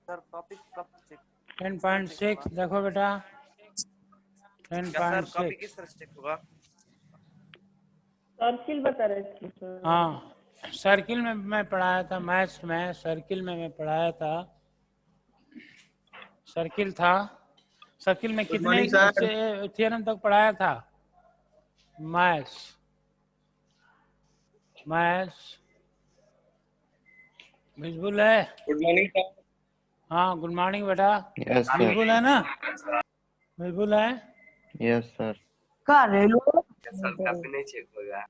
10.6 देखो बेटा 10.6 किस तरह चेक होगा? सर्किल बता रहे थे सर। हाँ सर्किल में मैं पढ़ाया था मैथ्स में, सर्किल में मैं पढ़ाया था, सर्किल था, सर्किल में कितने थ्योरम तक पढ़ाया था? मैथ्स विजुअल है? Good morning sir. हाँ गुड मॉर्निंग बेटा। Yes sir. विजुअल है ना? विजुअल है? Yes sir. का रेलो सर काफी नहीं चेक होगा।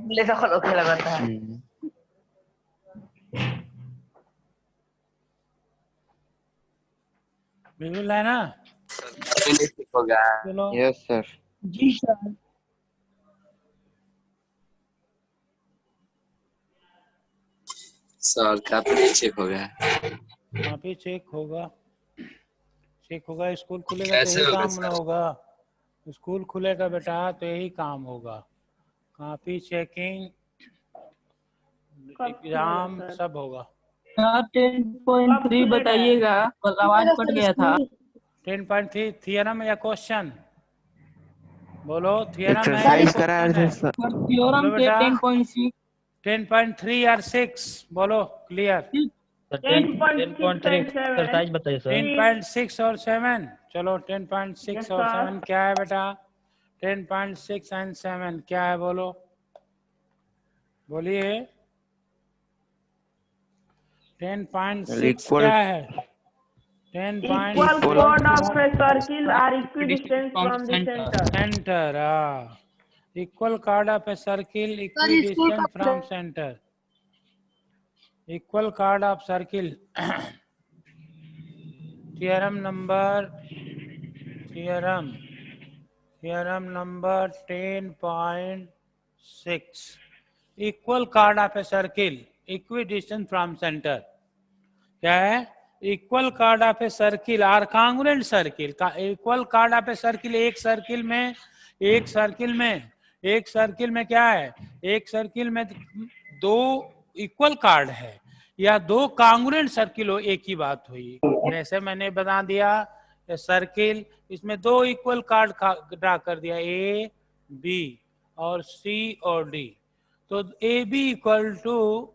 ले तो खलो खेला करता है। विजुअल है ना? सर काफी नहीं चेक होगा। चलो यस सर। जी सर। सर काफी नहीं चेक होगा। काफी चेक होगा, चेक होगा। स्कूल खुलेगा तो कैसे यही होगा काम सर? ना होगा, स्कूल खुलेगा बेटा तो यही काम होगा, कापी चेकिंग एग्जाम सब होगा। 10.3 बताइएगा, कल आवाज कट गया था। 10.3 थियरम या क्वेश्चन? बोलो थियरम है एक्सरसाइज या करा क्वेश्चन रहे है? सर। थ्योरम बोलो के बेटा 10.6 10.3 और 6 बोलो क्लियर। 10.3 एक्सरसाइज बताइए सर। 10.6 और 7 चलो 10.6 और 7 क्या है बेटा? 10.6 एंड 7 क्या है बोलो, बोलिए 10.6 क्या है? 10.6 Equal chord of a circle are equidistant from the center. center, equal chord of a circle equidistant from center, equal chord of circle theorem number 10.6 equal chord of a circle equidistant from center क्या है? Equal chord of a circle are congruent circle का equal chord of a circle, एक circle में क्या है? एक circle में दो इक्वल कार्ड है या दो कांग्रुएंट सर्किल हो, एक ही बात हुई। जैसे मैंने बता दिया सर्किल, इसमें दो इक्वल कार्ड ड्रा कर दिया, ए बी और सी और डी, तो A B equal to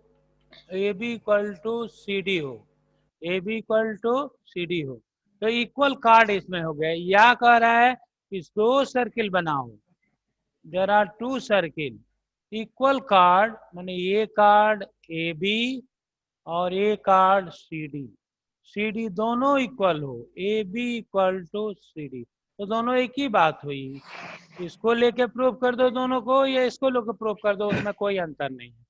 C D हो, A B equal to C D हो, तो इक्वल कार्ड इसमें हो गया। या कह रहा है कि दो सर्किल बनाओ, there are two circle equal chord, माने ये कार्ड ए बी और ये कार्ड सी डी दोनों इक्वल हो, A B equal to C D, तो दोनों एक ही बात हुई। इसको लेके प्रूव कर दो दोनों को या इसको लेके प्रूव कर दो, उसमें कोई अंतर नहीं है।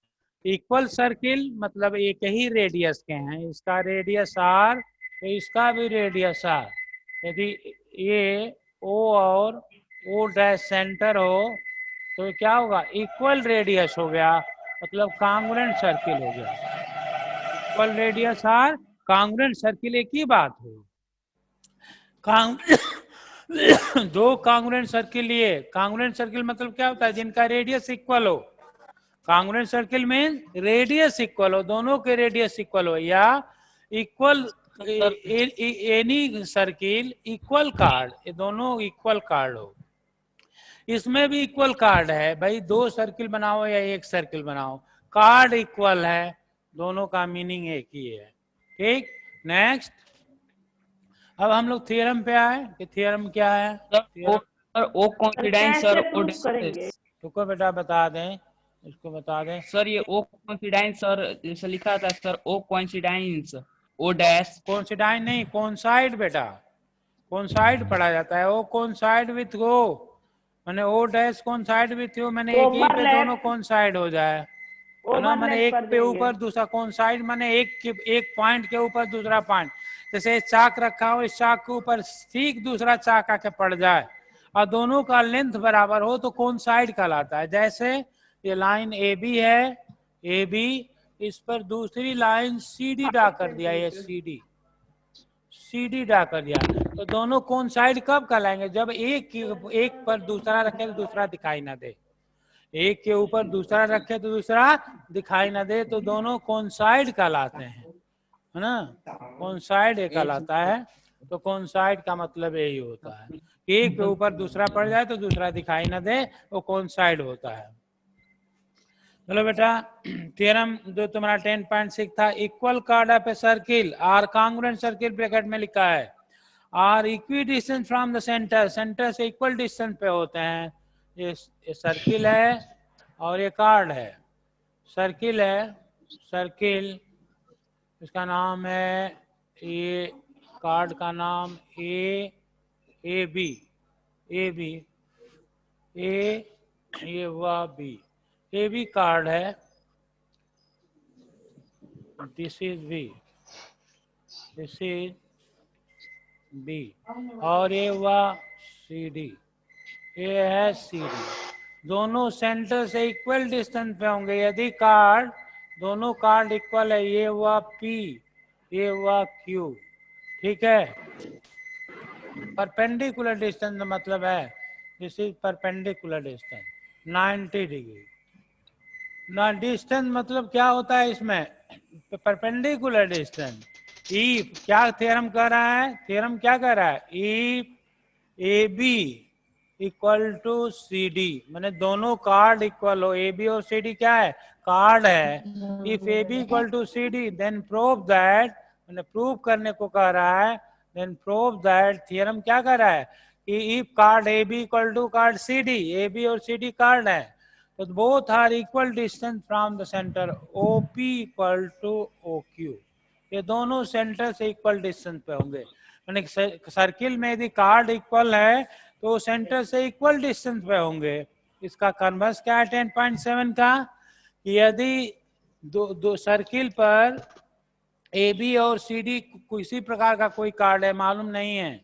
इक्वल सर्किल मतलब एक ही रेडियस के हैं, इसका रेडियस आर तो इसका भी रेडियस आर, यदि ये ओ और ओ डैश सेंटर हो तो क्या होगा? इक्वल रेडियस हो गया, मतलब कांग्रुएंट सर्किल हो गया। Equal radius are congruent circle, एक ही बात हुई। दो कांग्रुएंट सर्किल लिए, कांग्रुएंट सर्किल मतलब क्या होता है? जिनका रेडियस इक्वल हो। कांग्रुएंट सर्किल में रेडियस इक्वल हो, दोनों के रेडियस इक्वल हो, या equal any circle equal chord, ये दोनों इक्वल कार्ड हो। इसमें भी इक्वल कार्ड है भाई, दो सर्किल बनाओ या एक सर्किल बनाओ, कार्ड इक्वल है, दोनों का मीनिंग एक ही है। ठीक, नेक्स्ट अब हम लोग थ्योरम पे आए कि थ्योरम क्या है? ओ कॉन्फिडेंस सर, तुमको बेटा बता दें, इसको बता दें सर ये ओ कॉन्फिडेंस सर जैसे लिखा था सर, ओ कॉन्फिडेंस ओ डैश कोइंसिडाइन नहीं, कोइंसाइड बेटा, कोइंसाइड पढ़ा जाता है। ओ कोइंसाइड विथ ओ, मैंने O dash coincide with O, मैंने एक ही पे दोनों कोइंसाइड हो जाए, है ना? मैंने एक पे ऊपर दूसरा कोइंसाइड, मैंने एक पॉइंट के ऊपर दूसरा पॉइंट, जैसे चाक रखा हो, इस चाक के ऊपर ठीक दूसरा चाक आके पड़ जाए और दोनों का लेंथ बराबर हो तो कोइंसाइड कहलाता है। जैसे ये लाइन ए बी है, ए बी, इस पर दूसरी लाइन सी डी ड्रा कर दिया, ये सी डी ड्रा कर दिया, तो दोनों कोइंसाइड कब कहलाएंगे? जब एक पर दूसरा रखे तो दूसरा दिखाई ना दे, एक के ऊपर दूसरा रखे तो दूसरा दिखाई ना दे, तो दोनों कोइंसाइड कहलाते हैं। है ना, कोइंसाइड ये कहलाता है। तो कोइंसाइड का मतलब यही होता है, एक के ऊपर दूसरा पड़ जाए तो दूसरा दिखाई ना दे, वो कोइंसाइड होता है। चलो बेटा, थ्योरम जो तुम्हारा 10.6 था, equal chord of a circle are congruent circle bracket में लिखा है, are equidistant from the centre, centre से इक्वल डिस्टेंस पे होते हैं। ये सर्किल है और ये कार्ड है। सर्किल है, सर्किल, इसका नाम है, ये कार्ड का नाम ए बी, ए बी, ये हुआ बी, ए बी कार्ड है, this is B, this is B, और ये हुआ सी डी, ये है सी डी। दोनों सेंटर से इक्वल डिस्टेंस पे होंगे यदि कार्ड, दोनों कार्ड इक्वल है, ये हुआ पी, ये हुआ क्यू, ठीक है। परपेंडिकुलर डिस्टेंस मतलब है, this is perpendicular distance 90 degree. ना डिस्टेंस मतलब क्या होता है इसमें, परपेंडिकुलर डिस्टेंस। इफ क्या थ्योरम कह रहा है, थ्योरम क्या कह रहा है, if A B equal to C D, मैंने दोनों कार्ड इक्वल हो, ए बी और सी डी क्या है, कार्ड है। If A B equal to C D then prove that, मैंने प्रूव करने को कह रहा है, देन प्रूव दैट, थ्योरम क्या कह रहा है कि if chord A B equal to chord C D, A B और सी डी कार्ड है, तो both are equal distance from the centre, O P equal to O Q, ये दोनों सेंटर से इक्वल डिस्टेंस पे होंगे। यानी सर्किल में यदि कार्ड इक्वल है तो सेंटर से इक्वल डिस्टेंस पे होंगे। इसका कन्वर्स क्या है 10.7 का, कि यदि दो सर्किल पर ए बी और सी डी किसी प्रकार का कोई कार्ड है, मालूम नहीं है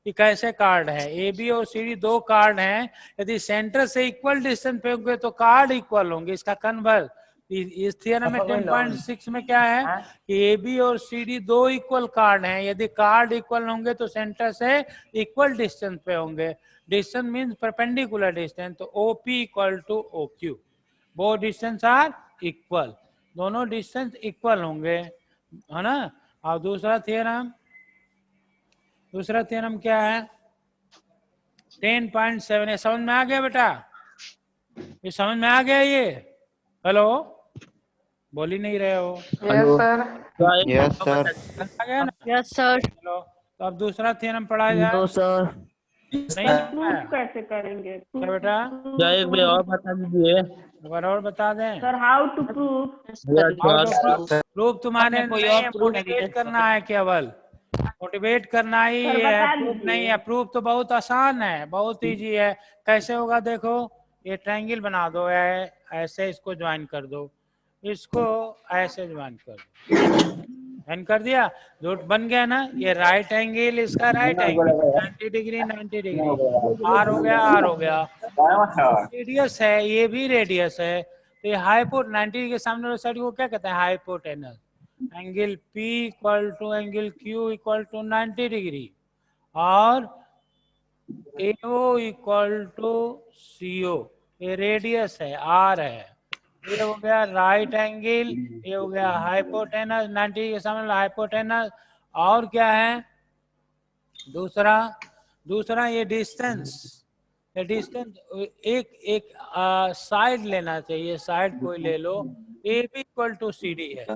कि कैसे कार्ड है, ए बी और सी डी दो कार्ड हैं, यदि सेंटर से इक्वल डिस्टेंस पे होंगे तो कार्ड इक्वल होंगे। इसका कन्वर्स इस थ्योरम में 10.6 में क्या है कि ए बी और सी डी दो इक्वल कार्ड हैं, यदि कार्ड इक्वल होंगे तो सेंटर से इक्वल डिस्टेंस पे होंगे। डिस्टेंस मींस परपेंडिकुलर डिस्टेंस, तो O P equal to O Q, वो डिस्टेंस आर इक्वल, दोनों डिस्टेंस इक्वल होंगे, है ना। और दूसरा थ्योरम, दूसरा थ्योरम क्या है 10.7, ये समझ में आ गया बेटा, ये समझ में आ गया ये, हेलो बोल ही नहीं रहे हो। Yes sir. Yes sir. आ गया ना, यस सर। चलो तो अब दूसरा थ्योरम पढ़ा जाए। No sir. नहीं आया? कैसे करेंगे क्या बेटा, एक बार और बता दीजिए एक बार और बता दें। Sir, how to prove? Proof तुम्हारे कोई नहीं और है, proof नहीं मोटिवेट है। करना है, केवल मोटिवेट करना ही सर, है, बता प्रूफ दीजिए। नहीं है। प्रूफ तो बहुत आसान है, बहुत इजी है। कैसे होगा देखो, ये ट्रायंगल बना दो, ऐसे इसको ज्वाइन कर दो, इसको ऐसे ज्वाइन कर दो, ज्वाइन कर दिया, जो बन गया ना, ये राइट एंगल, इसका right angle 90 degree 90 degree, R हो गया, आर हो गया, रेडियस है, ये भी रेडियस है, तो ये हाइपोट 90 के सामने वाले साइड को क्या कहते हैं, hypotenuse. Angle P equal to angle Q equal to 90 degree, और AO इक्वल टू CO, ये रेडियस है, R है। ये हो गया राइट एंगल, ये हो गया हाइपोटेनस, 90 के सामने हाइपोटेनस। और क्या है दूसरा, दूसरा ये डिस्टेंस, ये डिस्टेंस एक एक साइड लेना चाहिए, साइड कोई ले लो, A B equal to C D है,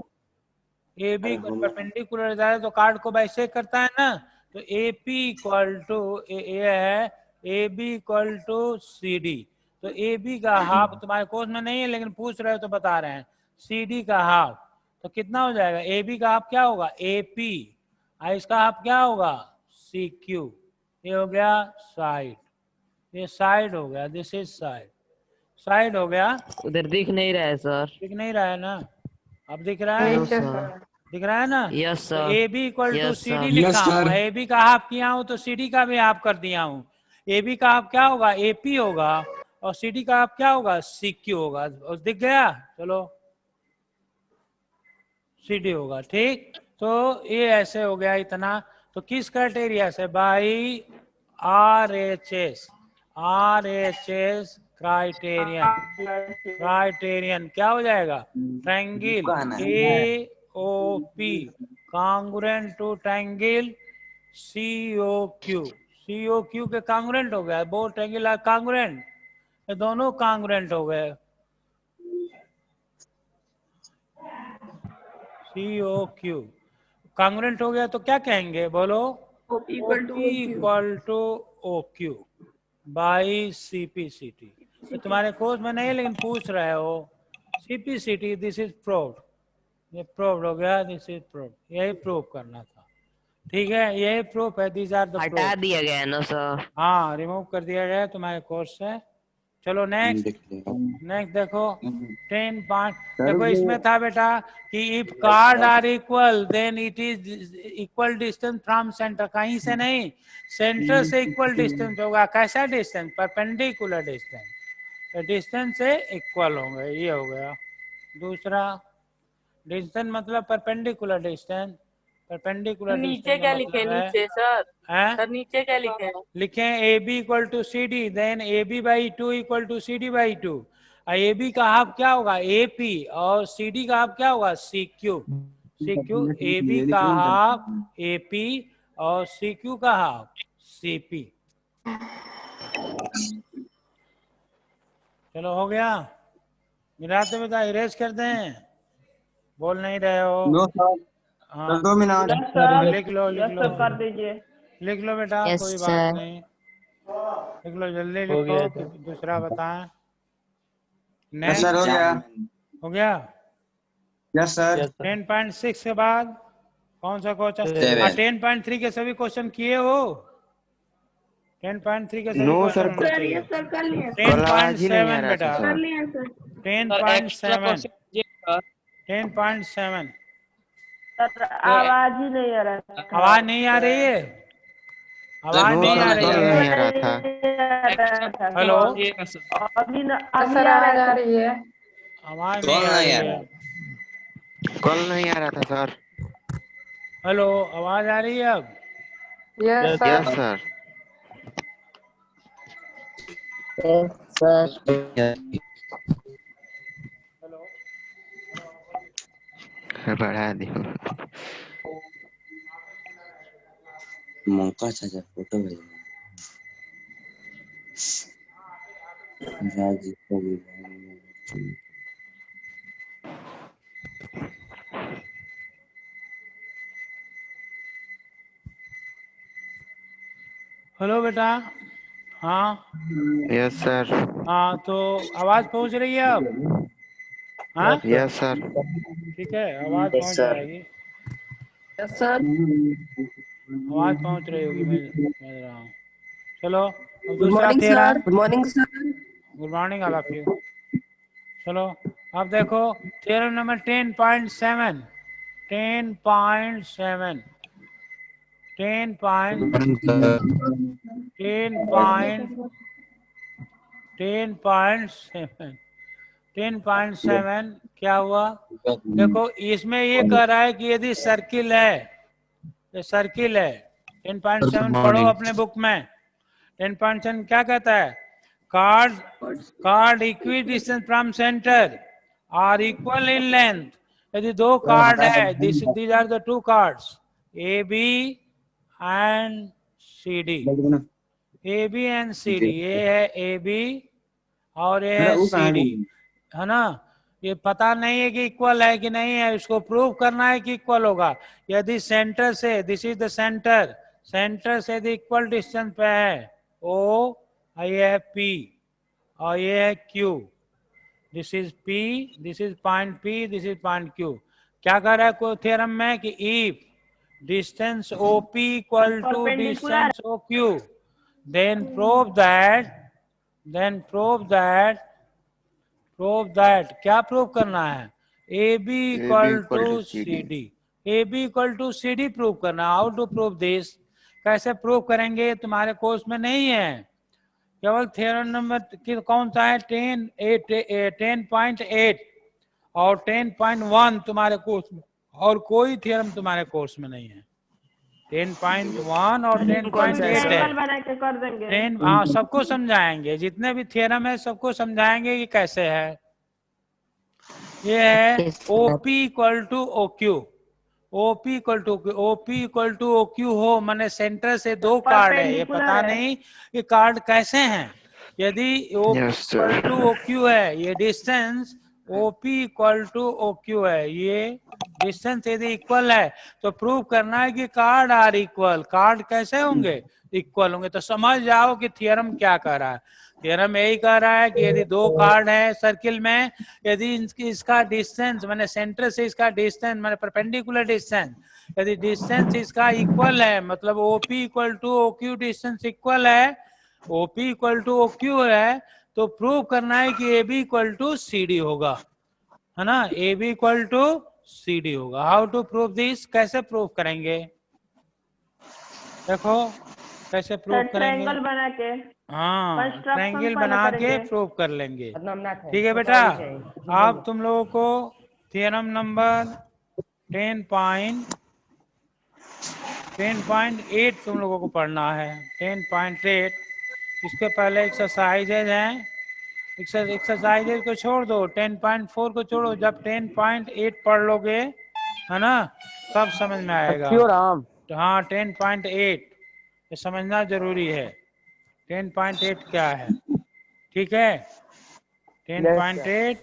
ए बी परपेंडिकुलर जाए तो कार्ड को वैसे करता है ना, तो ए पी इक्वल टू ये है, A B equal to C D, तो ए बी का हाफ तुम्हारे कोर्स में नहीं है लेकिन पूछ रहे हो तो बता रहे हैं, सी डी का हाफ, तो कितना हो जाएगा, ए बी का हाफ क्या होगा ए पी, और इसका हाफ क्या होगा सी क्यू, ये हो गया साइड, ये साइड हो गया, दिस इज साइड, साइड हो गया। उधर दिख नहीं रहा है सर। दिख नहीं रहा है ना, अब दिख रहा है, नो सर। दिख रहा है ना। Yes sir. A B equal to Yes, C D sir. लिखा Yes, हूँ, sir. ए बी का हाफ किया हूँ तो सी डी का भी हाफ कर दिया हूँ। ए बी का हाफ क्या होगा ए पी होगा, और सी डी का हाफ क्या होगा सी क्यू होगा, और दिख गया, चलो सी डी होगा, ठीक। तो ये ऐसे हो गया इतना, तो किस क्राइटेरिया से, by R H S, R H S criterion, criterion क्या हो जाएगा, triangle A O P congruent to triangle COQ। COQ के कांग्रुएंट हो गया, बोथ ट्रायंगल आर कांग्रुएंट, ये दोनों कांग्रुएंट हो गए। COQ कांग्रुएंट हो गया तो क्या कहेंगे, बोलो? Equal to OQ by CP/CT। तो तुम्हारे कोर्स में नहीं, लेकिन पूछ रहे हो। CP/CT दिस इज प्रूव्ड, ये प्रूव्ड हो गया, दिस इज प्रूव्ड, यही प्रूव करना था। ठीक है, यही प्रूफ है, दीज आर द हटा प्रूफ। दिया गया ना सर। हाँ, रिमूव कर दिया गया तुम्हारे कोर्स से। चलो नेक्स्ट देखो 10 पॉइंट। देखो इसमें था बेटा कि if chord are equal then it is equal distance from centre, कहीं से नहीं, सेंटर से इक्वल डिस्टेंस होगा। कैसा डिस्टेंस? परपेंडिकुलर डिस्टेंस, तो डिस्टेंस से इक्वल होंगे, ये हो गया। दूसरा डिस्टेंस मतलब परपेंडिकुलर डिस्टेंस, परपेंडिकुलर नीचे क्या लिखे? नीचे सर, सर नीचे क्या लिखे? लिखे AB equal to CD, then AB/2 equal to CD/2। AB का हाफ क्या होगा? AP, और CD का हाफ क्या होगा? CQ। AB का हाफ AP और CQ का हाफ CP। चलो हो गया, मिलाते बता, इरेज कर दें? बोल नहीं रहे हो? नो सर, हाँ 2 मिनट। लिख लो कर दीजिए। लिख लो बेटा, Yes, कोई sir. बात नहीं, लिख लो जल्दी हो गया लिखो। दूसरा बताएं। यस सर, हो गया। हो गया। Yes sir. 10.6 के बाद कौन सा क्वेश्चन? 10.3 के सभी क्वेश्चन किए हो? 10.3 के सभी No, क्वेश्चन sir. होने चाहिए। सर कर लिए, 10.7 बेटा, कर लिए सर। 10.7, 10.7। सर आवाज ही नहीं आ रहा है। आवाज नहीं आ रही है? आवाज नहीं आ रही है? हेलो, अभी आ रही है। आवाज नहीं आ रही है। कल नहीं आ रहा था सर। हेलो, आवाज आ रही है अब? Yes yes sir. बढ़ा दियो। मौका चाचा फोटो भेजना राजी को भी। हेलो बेटा, हाँ यस सर। हाँ, तो आवाज पहुंच रही है अब? हाँ यस सर। ठीक है, आवाज पहुंच जाएगी, सर आवाज पहुंच रही होगी, मैं समझ रहा हूँ। चलो अब दूसरा theorem. Good morning sir. Good morning all of you. चलो अब देखो थ्योरम नंबर 10.7, 10.7, 10.7 क्या हुआ? देखो इसमें ये कह रहा है कि यदि सर्किल है, ये सर्किल है। 10.7 पढ़ो अपने बुक में। 10.7 क्या कहता है? Chord equidistant from centre are equal in length. यदि दो कार्ड है, these are the two chords AB and CD, AB and CD, ये है AB और ये है CD, है ना? ये पता नहीं है कि इक्वल है कि नहीं है, इसको प्रूव करना है कि इक्वल होगा। यदि सेंटर से, this is the centre, centre से यदि इक्वल डिस्टेंस पे है O, ये है P और ये है Q, this is P, this is point P, this is point Q। क्या कर रहा है कोई थ्योरम में कि if distance OP equal to distance OQ, then prove that क्या प्रूव करना है? AB equal to CD, AB equal to CD prove करना। How to prove this? कैसे प्रूव करेंगे? तुम्हारे कोर्स में नहीं है, केवल थ्योरम नंबर कौन सा है? 10.8 और 10.1 तुम्हारे कोर्स में, और कोई थ्योरम तुम्हारे कोर्स में नहीं है। 10.1 और 10.8 है। बना के कर देंगे। हाँ, सबको समझाएंगे, जितने भी थ्योरम है सबको समझाएंगे कि कैसे है। ये है OP equal to OQ, OP equal to O Q हो, माने सेंटर से दो कार्ड है, ये पता नहीं ये कार्ड कैसे हैं। यदि OP Yes, sir. Equal to O Q है, ये distance OP equal to O Q है, ये डिस्टेंस यदि इक्वल है तो प्रूव करना है कि कार्ड आर इक्वल। कार्ड कैसे होंगे? इक्वल होंगे। तो समझ जाओ कि थियरम क्या कह रहा है। थियरम यही कह रहा है कि यदि दो कार्ड है सर्किल में, यदि इसका डिस्टेंस माने सेंटर से इसका डिस्टेंस माने परपेंडिकुलर डिस्टेंस, यदि डिस्टेंस इसका इक्वल है, मतलब OP equal to O Q distance equal है, OP equal to O Q है, तो प्रूव करना है कि A B equal to C D होगा, है ना। A B equal to C D होगा। How to prove this? कैसे प्रूव करेंगे? देखो कैसे प्रूव करेंगे। ट्रायंगल बना के, हाँ, Construction ट्रायंगल पहले बना के करेंगे। प्रूव कर लेंगे। ठीक है बेटा, अब तुम लोगों को थियरम नंबर 10.8 तुम लोगों को पढ़ना है। 10.8 इसके पहले एक्सरसाइजेज हैं, एक्सरसाइजेज को छोड़ दो, 10.4 को छोड़ो। जब 10.8 पढ़ लोगे, है ना, तब समझ में आएगा। हाँ, 10.8 ये समझना जरूरी है। 10.8 क्या है? ठीक है, 10.8,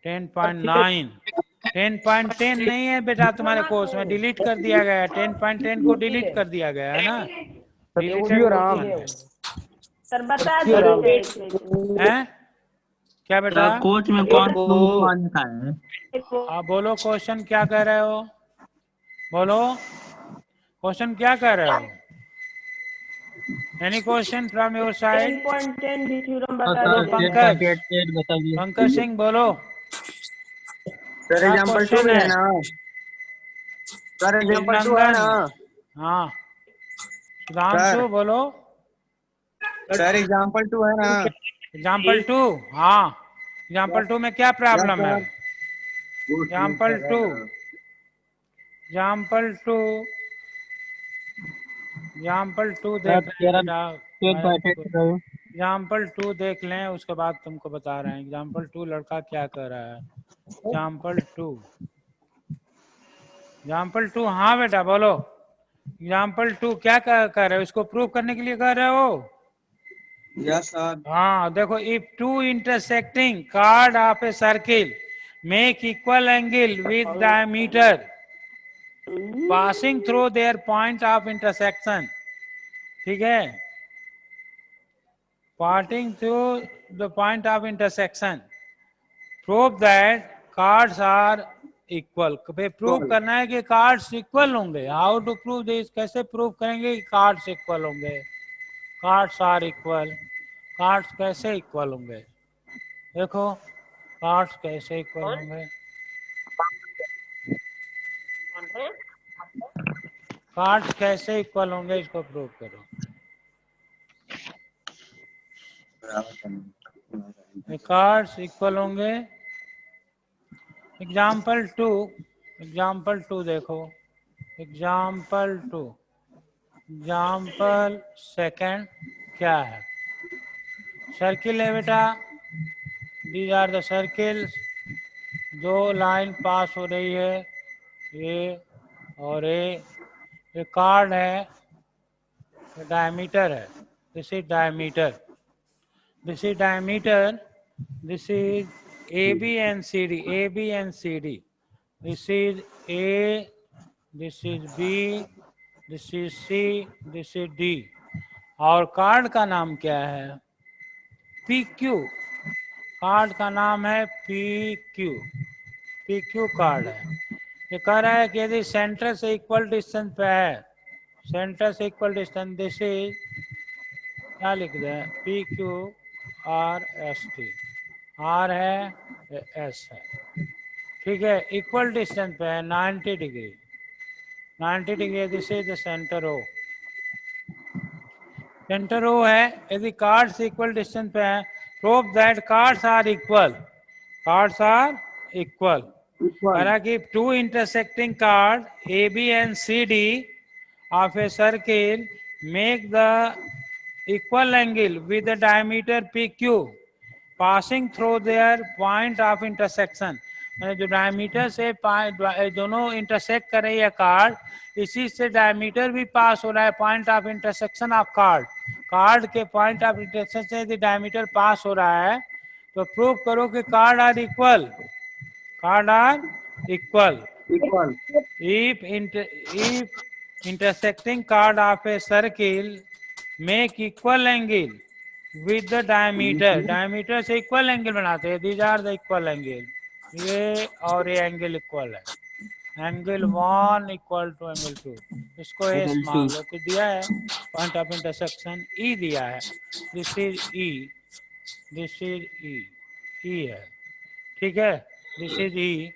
10.9, 10.10 नहीं है बेटा तुम्हारे कोर्स में, डिलीट कर दिया गया है। 10.10 को डिलीट कर दिया गया है ना, डिलीटेड वर्जन है। सर बता दीजिए। हैं? क्या बेटा? कोच में कौन कौन था है? आप बोलो, क्वेश्चन क्या कह रहे हो? बोलो, क्वेश्चन क्या कह रहे हो? Any question from your side? 10.10 भी थ्योरम हाँ, बता बोलो दीजिए। पंकज, पंकज सिंह बोलो। सर एग्जांपल 2 है ना? सर एग्जांपल 2 है ना? हाँ, सुधांशु बोलो। सर एग्जांपल 2 है ना? एग्जाम्पल 2, हाँ, एग्जाम्पल 2 में क्या प्रॉब्लम है? एग्जाम्पल 2, एग्जाम्पल 2, एग्जाम्पल 2 देख एग्जाम्पल 2 देख लें, उसके बाद तुमको बता रहे हैं एग्जाम्पल 2 लड़का क्या कर रहा है। एग्जाम्पल 2, एग्जाम्पल 2, हाँ बेटा बोलो। एग्जाम्पल 2 क्या कर रहे हो? इसको प्रूव करने के लिए कर रहे हो? Yes sir. हाँ देखो, if two intersecting chord of a circle make equal angle with diameter passing through their point of intersection, ठीक है, passing through the point of intersection, prove that chords are equal. Prove करना है कि chords equal होंगे। How to prove this? कैसे prove करेंगे कि chords equal होंगे? कार्ड्स आर इक्वल, कार्ड्स कैसे इक्वल होंगे? देखो कार्ड्स कैसे इक्वल होंगे। कार्ड्स कैसे इक्वल होंगे, इसको प्रूव करो। कार्ड्स इक्वल होंगे। एग्जाम्पल 2, एग्जाम्पल 2 देखो, एग्जाम्पल 2, एग्जाम्पल सेकंड क्या है? सर्किल है बेटा, दीज आर द सर्किल्स, दो लाइन पास हो रही है, ए और ए कार्ड है, डायमीटर है, this is diameter, this is diameter, this is A B and C D, A B and C D, this is A, this is B, this is C, this is D, और chord का नाम क्या है? P Q, card का नाम है P Q, P Q card है। ये कह रहा है कि यदि सेंटर से इक्वल डिस्टेंस पे है, सेंटर से इक्वल डिस्टेंस, दिस इज क्या लिख दें, P Q R S T, R है एस है, ठीक है, इक्वल डिस्टेंस पे है 90 degree, 90 degree, this is the centre O, centre O है। यदि कार्ड्स इक्वल डिस्टेंस पे है, prove that chords are equal, chords are equal. कि two intersecting chord A B and C D of a circle make the equal angle with the diameter PQ passing through their point of intersection, यानी जो diameter से दोनों intersect कर रही है card, इसी से डायमीटर भी पास हो रहा है, point of intersection of card के पॉइंट ऑफ इंटरसेक्शन से यदि डायमीटर पास हो रहा है तो प्रूव करो कि chord are equal if intersecting chord of a circle make equal angle with the diameter से इक्वल एंगल बनाते हैं, these are the equal angle, ये और ये एंगल इक्वल है, एंगल 1 इक्वल टू एंगल 2, इसको एस मान लो कि दिया है, पॉइंट ऑफ इंटरसेक्शन ई दिया है, दिस इज ई है, ठीक है, दिस इज ई,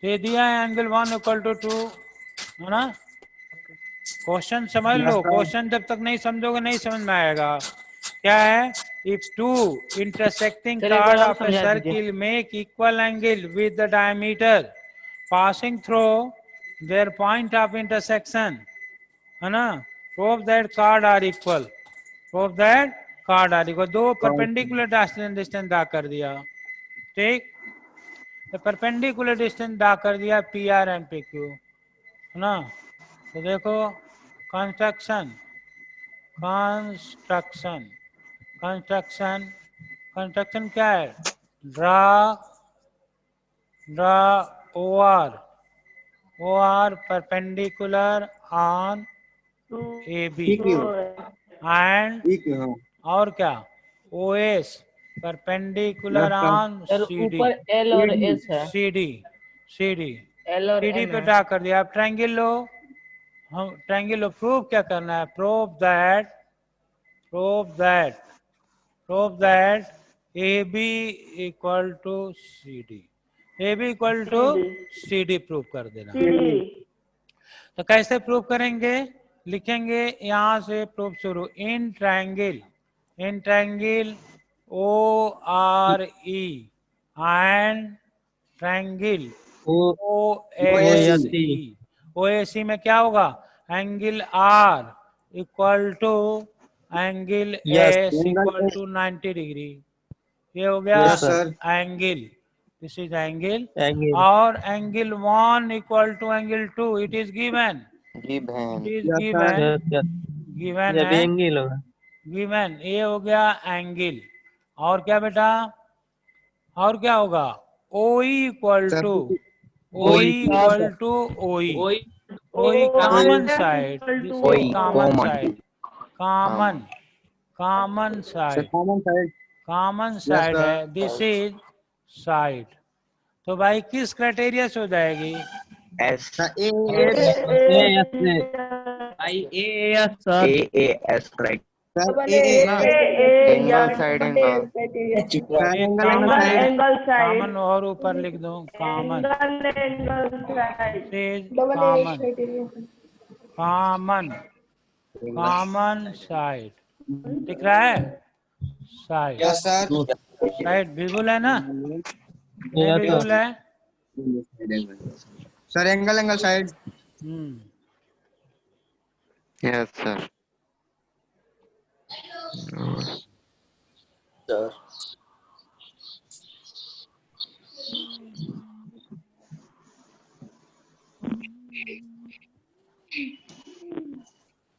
ये दिया है एंगल 1 इक्वल टू 2, है ना। क्वेश्चन समझ लो, क्वेश्चन जब तक नहीं समझोगे नहीं समझ में आएगा। क्या है, if two intersecting chord of a circle make equal angle with the diameter passing through their point of intersection, है ना, prove that chord are equal, दो परपेंडिकुलर डिस्टेंस ड्रा कर दिया, ठीक, तो परपेंडिकुलर डिस्टेंस ड्रा कर दिया P R and P Q, है ना। तो देखो कंस्ट्रक्शन क्या है, draw O R perpendicular on A B and और क्या O S perpendicular on C D, L और एस है, सी डी एल और एम पे ड्रा कर दिया। आप ट्रायंगल लो, हम ट्रायंगल लो, प्रूव क्या करना है, prove that A B equal to C D, prove कर देना। तो कैसे प्रूव करेंगे, लिखेंगे यहाँ से प्रूफ शुरू, in triangle O R E and triangle OAC में क्या होगा, angle R equal to angle S equal to 90 degree, ये हो गया एंगल, दिस इज एंगल, और angle 1 equal to angle 2, it is given given, ये हो गया एंगल, और क्या बेटा, और क्या होगा, OE equal to OE common side, common side है, दिस इज साइड। तो भाई किस क्राइटेरिया से हो जाएगी, कॉमन और ऊपर लिख दो कॉमन साइड, दिख रहा है, साइड विजुअल है ना, विजुअल है sir, angle side, yes sir,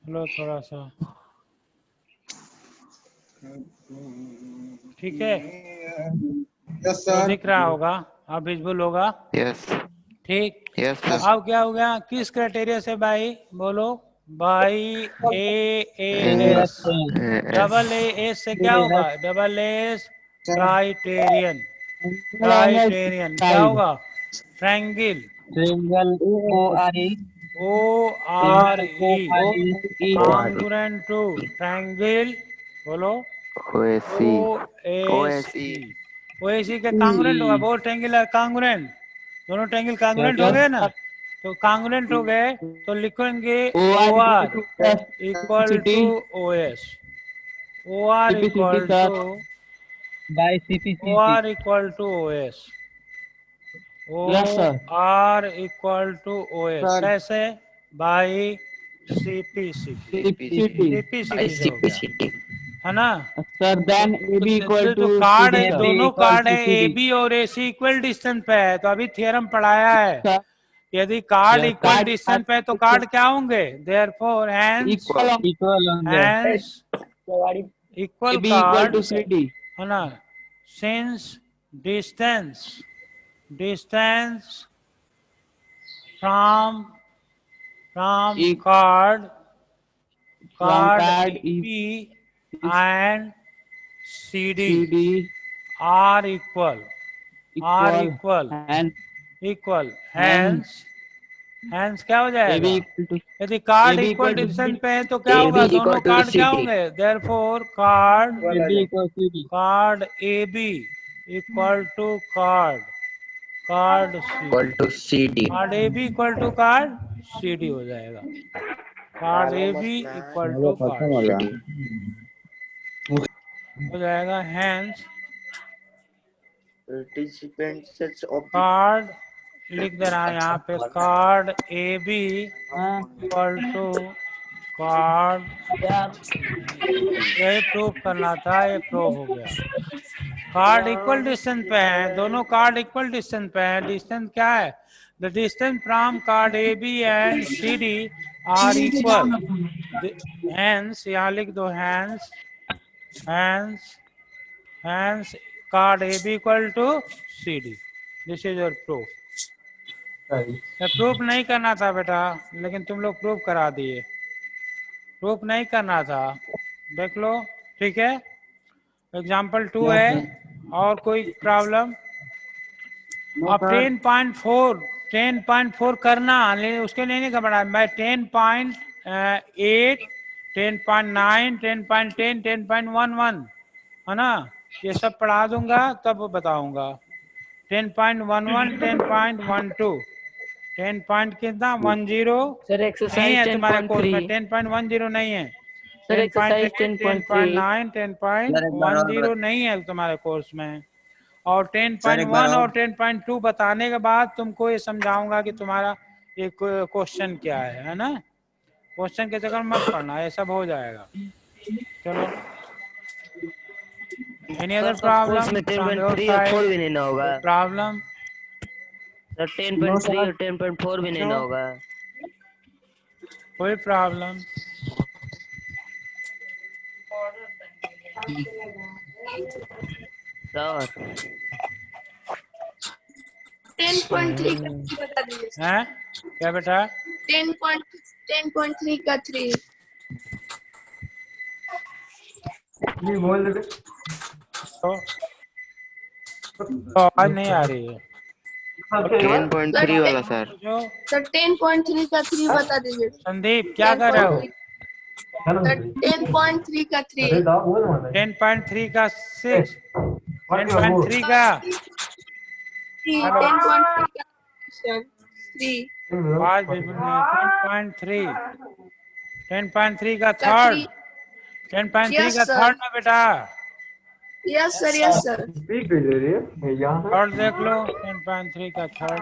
लो थोड़ा सा, ठीक है, तो दिख रहा होगा, अब विजुअल होगा, यस, ठीक, यस सर। अब क्या हो गया, किस क्राइटेरिया से भाई, बोलो भाई, AAS, डबल AS से क्या होगा, डबल AS क्राइटेरियन, क्या होगा, triangle ORE congruent to triangle, बोलो OAC के कॉन्ग्रुएंट होगा, बोथ ट्रायंगल आर कॉन्ग्रुएंट, दोनों ट्रायंगल कॉन्ग्रुएंट हो गए ना, तो कॉन्ग्रुएंट हो गए तो लिखेंगे OR equal to OS, OR equal to OS, OR equal to OS, कैसे, बाई CPCT, है ना। Sir, then AB equal तो to जो कार्ड CD, है, sir. दोनों कार्ड है ए बी और ए सी इक्वल डिस्टेंस पे है, तो अभी थ्योरम पढ़ाया है। Sir, यदि card yes, equal card distance पे है तो कार्ड क्या होंगे? Therefore hence equal on equal होंगे। Hence equal AB equal card, to CD. है ना। Since distance distance from E- card From card card A B and C D CD are equal equal and equal hence hence क्या हो AB जाएगा? equal to यदि card AB equal equal to distance CD. पे है तो क्या होगा? दोनों कार्ड क्या होंगे? Therefore chord AB equal CD। Chord A B equal to chord C D, to C D. Chord A B equal to chord C D हो जाएगा। Chord A B equal to chord C C D. D हो जाएगा। Hence card लिख दे रहा है यहाँ पे, chord A B equal to chord, यही प्रूफ करना था, ये प्रूफ हो गया। कार्ड इक्वल डिस्टेंस पे है, दोनों कार्ड इक्वल डिस्टेंस पे है। डिस्टेंस क्या है? The distance from chord A B and C D are equal. Hence यहाँ लिख दो, hence hence chord A B equal to C D. This is your proof. Proof नहीं करना था बेटा, लेकिन तुम लोग प्रूफ करा दिए। प्रूफ नहीं करना था, देख लो, ठीक है। एग्जाम्पल 2 है। और कोई प्रॉब्लम? अब 10.4 करना, लेकिन उसके लिए नहीं घबरा। मैं 10.8 10.9 10.10 10.11 है ना, ये सब पढ़ा दूंगा तब बताऊंगा। 10.11 10.12 10 पॉइंट कितना 10 सर नहीं एक्सरसाइज है तुम्हारे कोर्स में। 10.3 10.10 नहीं है। सर एक्सरसाइज 10.8 10.3 10.9 10.10 नहीं है तुम्हारे कोर्स में। और सर, एक 10.1 बार और। और 10.2 बताने के बाद तुमको ये समझाऊंगा कि तुम्हारा एक क्वेश्चन क्या है ना। क्वेश्चन के चक्कर मत पड़ना, ये सब हो जाएगा। चलो, एनी अदर प्रॉब्लम? में 10.3 और 4 भी नहीं ना होगा प्रॉब्लम? सर 10.3 और 10.4 भी नहीं ना होगा। कोई प्रॉब्लम? सर 10.3 का बता दीजिए सर। हैं क्या बेटा? 10.3 का 3 तो आवाज नहीं आ रही है। 10.3 वाला सर। जो सर 10.3 का 3 बता दीजिए। संदीप क्या कर रहे हो? 10.3 का 3 10.3 का 6 10.3 का 10.3 का 3 आवाज बिल्कुल नहीं। 10.3 का थर्ड 10.3 का थर्ड ना बेटा, यस सर थर्ड देख लो। 10.3 का थर्ड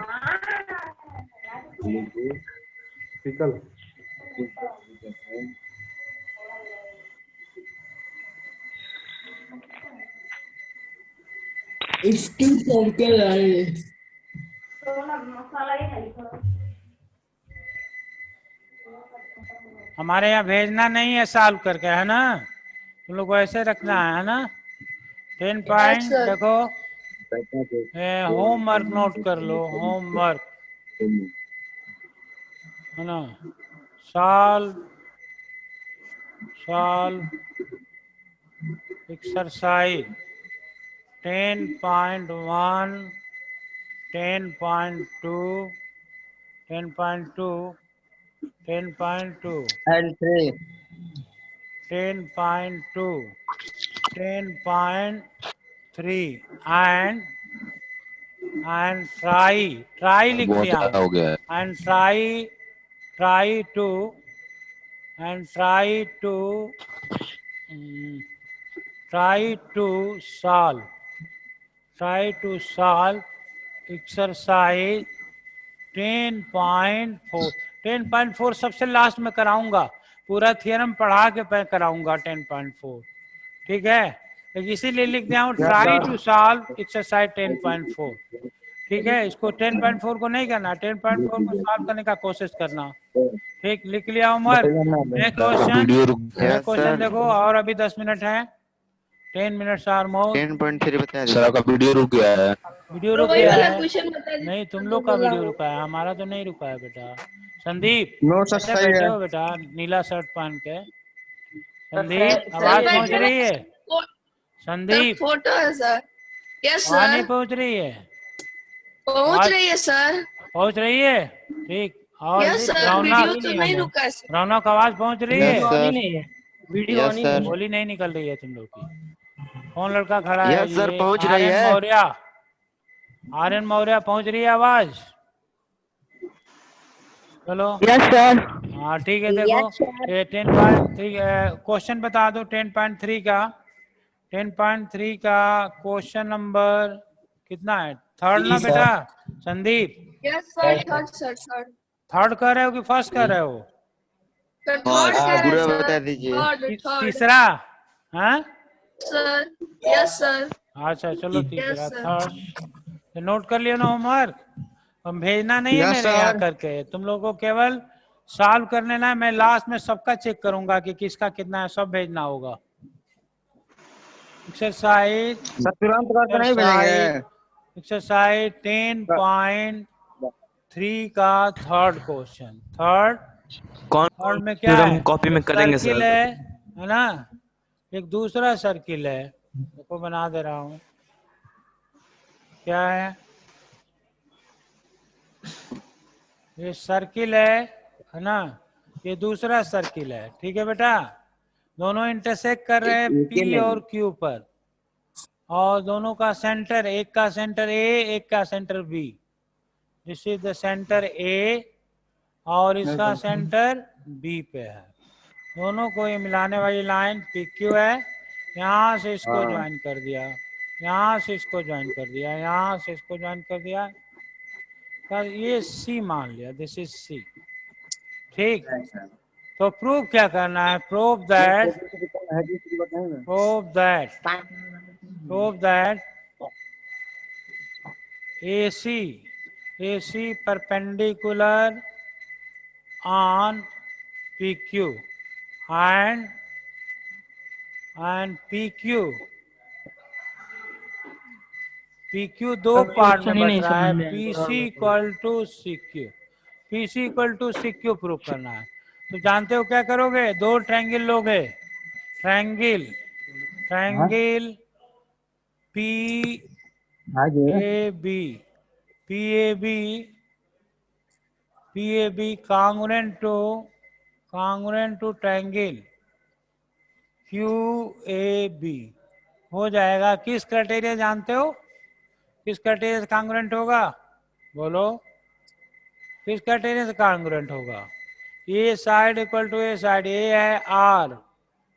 हमारे यहाँ भेजना नहीं है सॉल्व करके, है ना। तुम लोग को ऐसे रखना है ना। 10 पॉइंट sir. देखो, होमवर्क नोट कर लो, होमवर्क है ना। Solve exercise 10.1 10.2 10.2 10.2 and 3 10.2 10.3 and try लिख दिया हो गया। and try to solve exercise 10.4 10.4 सबसे लास्ट में कराऊंगा, पूरा थ्योरम पढ़ा के मैं कराऊंगा 10.4। ठीक है, तो इसीलिए लिख दिया हूँ ट्राई टू सॉल्व एक्सरसाइज 10.4। ठीक है, इसको 10.4 को नहीं करना, 10.4 को सॉल्व करने का कोशिश करना। ठीक, लिख लिया उमर। नेक्स्ट क्वेश्चन देखो, और अभी 10 मिनट है, 10 मिनट्स आर मोर। 10.3 बता सर आपका वीडियो रुक गया है। वीडियो तो रुक वही गया वाला है? क्वेश्चन बता दीजिए। नहीं, तुम लोग का वीडियो रुका है, हमारा तो नहीं रुका है बेटा। संदीप नो सर कैसे सही बैठे है। हो बेटा नीला शर्ट पहन के? सर संदीप सर आवाज बैठे पहुंच रही है? सर संदीप फोटो है सर। यस आवाज नहीं सर, पहुंच रही है? पहुंच आवाज रही है सर। पहुंच रही है? ठीक। और यस सर, वीडियो रौनक, तो नहीं रुका है सर। रौनक आवाज पहुंच रही है? Yes sir. Video on yes he sir. बोली नहीं निकल रही है तुम लोग की। कौन लड़का खड़ा है? यस सर, ये पहुंच रही आर्यन है। मौर्य। आर्यन मौर्य पहुंच रही है आवाज? चलो यस सर। हाँ ठीक है। देखो ये 10.3 क्वेश्चन बता दो 10.3 का। 10.3 का क्वेश्चन नंबर कितना है? थर्ड ना बेटा Sandeep? Yes sir, third sir, third third कर रहे हो कि फर्स्ट कर रहे हो? सर, थर्ड कह रहे पूरा हैं बता सर। दीजिए। थर्ड थर्ड तीसरा? हाँ सर। Yes sir. अच्छा चलो यस तीसरा सर। थर्ड नोट कर लियो ना होमवर्क। हम भेजना नहीं है यस मेरे यहाँ सर। करके, तुम लोगों को केवल सॉल्व करने ना। मैं लास्ट में सबका चेक करूंगा कि किसका कितना है, सब भेजना होगा। एक्सरसाइज सर तुरंत करके नहीं भेजेंगे। एक्सरसाइज 10.3 का थर्ड क्वेश्चन। थर्ड में क्या है? कॉपी में एक करेंगे सर्किल सर। है ना, एक दूसरा सर्किल है, देखो बना दे रहा हूं। क्या है? ये सर्किल है ना, ये दूसरा सर्किल है। ठीक है बेटा, दोनों इंटरसेक्ट कर रहे हैं P और Q पर, और दोनों का सेंटर, एक का सेंटर A, एक का centre B। This is the centre A और इसका सेंटर B पे है। दोनों को ये मिलाने वाली लाइन PQ है। यहाँ से इसको ज्वाइन कर दिया, यहाँ से इसको ज्वाइन कर दिया, यहाँ से इसको ज्वाइन कर दिया, तो ये C मान लिया, दिस इज C। ठीक, तो प्रूव क्या करना है? Prove that AC perpendicular on PQ and PQ दो पार्ट में बट रहा है। PC equal to CQ prove करना है। तो जानते हो क्या करोगे? दो ट्रायंगल लोगे, triangle PAB congruent to triangle QAB हो जाएगा। किस क्राइटेरिया जानते हो? किस क्राइटेरिया से कॉन्ग्रुएंट होगा? बोलो, किस क्राइटेरिया से कॉन्ग्रुएंट होगा? A side equal to A side, A है R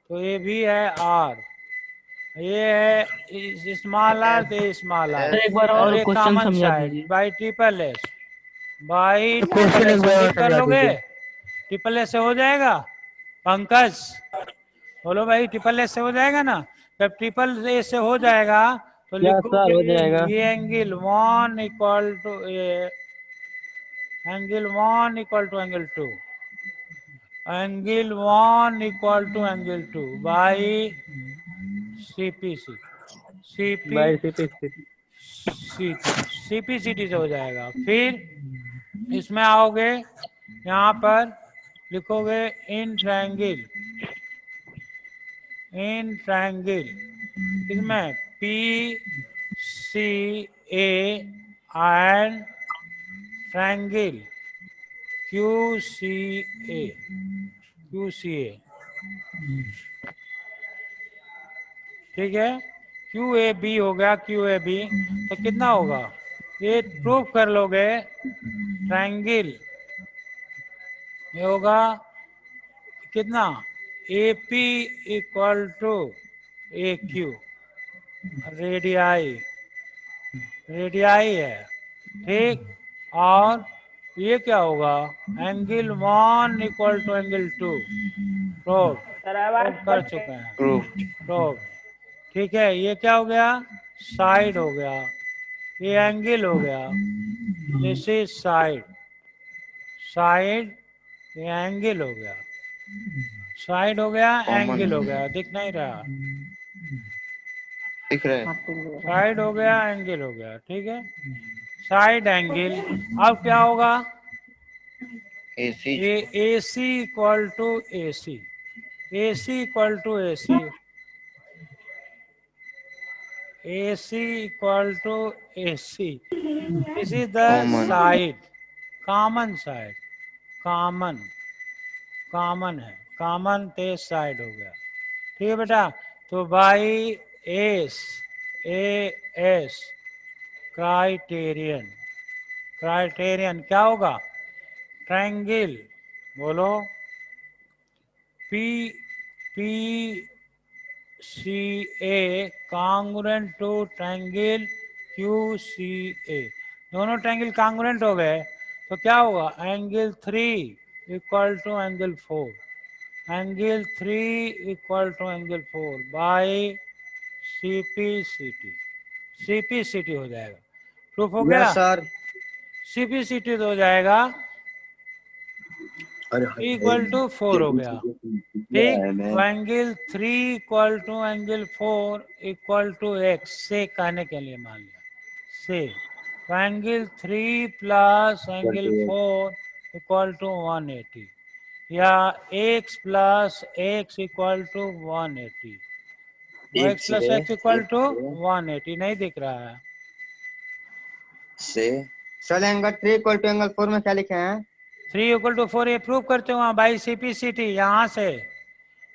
तो ए भी है R, ये है स्मॉल r तो ए स्मॉल r, एक बार और और ये क्वेश्चन कॉमन समझा साइड दीजिए। By triple S, by question एक बार और कर समझा लोगे? दीजिए। ट्रिपल एस से हो जाएगा? पंकज बोलो भाई, ट्रिपल एस से हो जाएगा ना? जब ट्रिपल एस से हो जाएगा तो लिखोगे हो जाएगा। ये angle 1 equal to angle 1 equal to angle 2, angle 1 equal to angle 2 by CPCT से हो जाएगा। फिर इसमें आओगे, यहाँ पर लिखोगे इन ट्रायंगल इसमें PCA एंड ट्रायंगल QCA ठीक है। QAB हो गया, QAB तो कितना होगा? ये प्रूव कर लोगे ट्रायंगल, ये होगा कितना? AP equal to AQ, radii है। ठीक, और ये क्या होगा? Angle 1 equal to angle 2 prove कर चुके हैं। प्रूव ठीक है, ये क्या हो गया, साइड हो गया, ये एंगल हो गया, दिस इज साइड, साइड, ये एंगल हो गया, साइड हो गया, एंगल हो गया, दिख नहीं रहा, दिख रहा है। साइड हो गया, एंगल हो गया, ठीक है, साइड एंगल। अब क्या होगा, AC A C equal to A C, A C equal to A C, A C equal to A C, this is the Common. Side, common side, common, common है, common ते side हो गया, ठीक है बेटा। तो by S, A S criterion, criterion क्या होगा, ट्रायंगल, बोलो, P P C A congruent to triangle Q C A, दोनों ट्रायंगल कांग्रुएंट हो गए तो क्या होगा, angle 3 equal to angle 4, angle 3 equal to angle 4 by CPCT, CPCT हो जाएगा, प्रूफ हो गया, यस सर। सीपीसीटी तो हो जाएगा इक्वल टू 4 हो गया, ठीक, तो angle 3 equal to angle 4 equal to X, से कहने के लिए मान लिया, से, तो angle 3 plus angle 4 equal to 180, या x plus x equal to 180, x plus x equal to 180 नहीं दिख रहा है, से sir angle 3 equal to angle 4 में क्या लिखे हैं? 3 इक्वल टू 4 ये प्रूव करते हो बाई सीपीसीटी, यहाँ से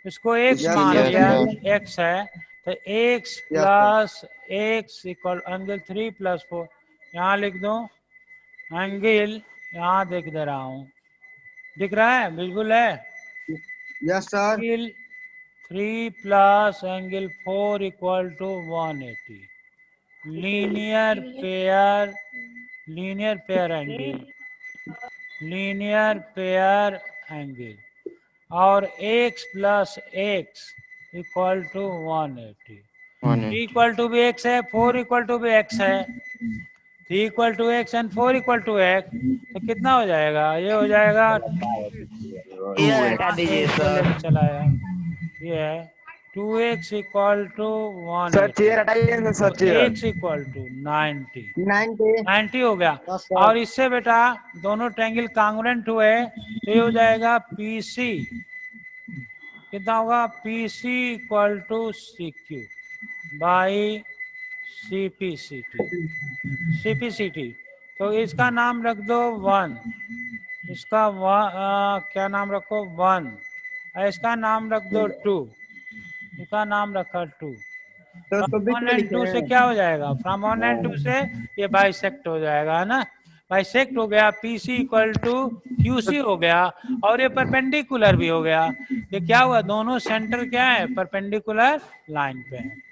इसको x Yes, मान yes, लिया, sir. x है तो x Yes, plus x equal angle 3 plus 4, यहाँ लिख दो एंगल, यहाँ देख दे रहा हूँ, दिख रहा है, बिल्कुल है, yes sir. Angle 3 plus angle 4 equal to 180, linear pair, linear pair angle, linear pair angle, और x plus x equal to 180, 3 equal to भी x है, 4 इक्वल टू भी x है, 3 equal to x and 4 equal to x, तो कितना हो जाएगा, ये हो जाएगा, ये हटा दीजिए सर, चलाया, ये है 2x equal to 1, sir chair हटाइए sir, chair x equal to 90, 90। 90 हो गया, यस सर। और इससे बेटा दोनों ट्रायंगल कांग्रुएंट हुए तो ये हो जाएगा PC, कितना होगा, PC equal to CQ by CPCT, CPCT, तो इसका नाम रख दो 1, इसका क्या नाम रखो 1, इसका नाम रख दो 2, इसका नाम रखा 2, तो उसको बीच 1 में एंड लिखे 2 से हैं। क्या हो जाएगा, फ्रॉम 1 एंड 2 से ये बाइसेक्ट हो जाएगा, है ना, बाइसेक्ट हो गया, PC इक्वल टू QC हो गया, और ये परपेंडिकुलर भी हो गया, ये क्या हुआ, दोनों सेंटर क्या है, परपेंडिकुलर लाइन पे है,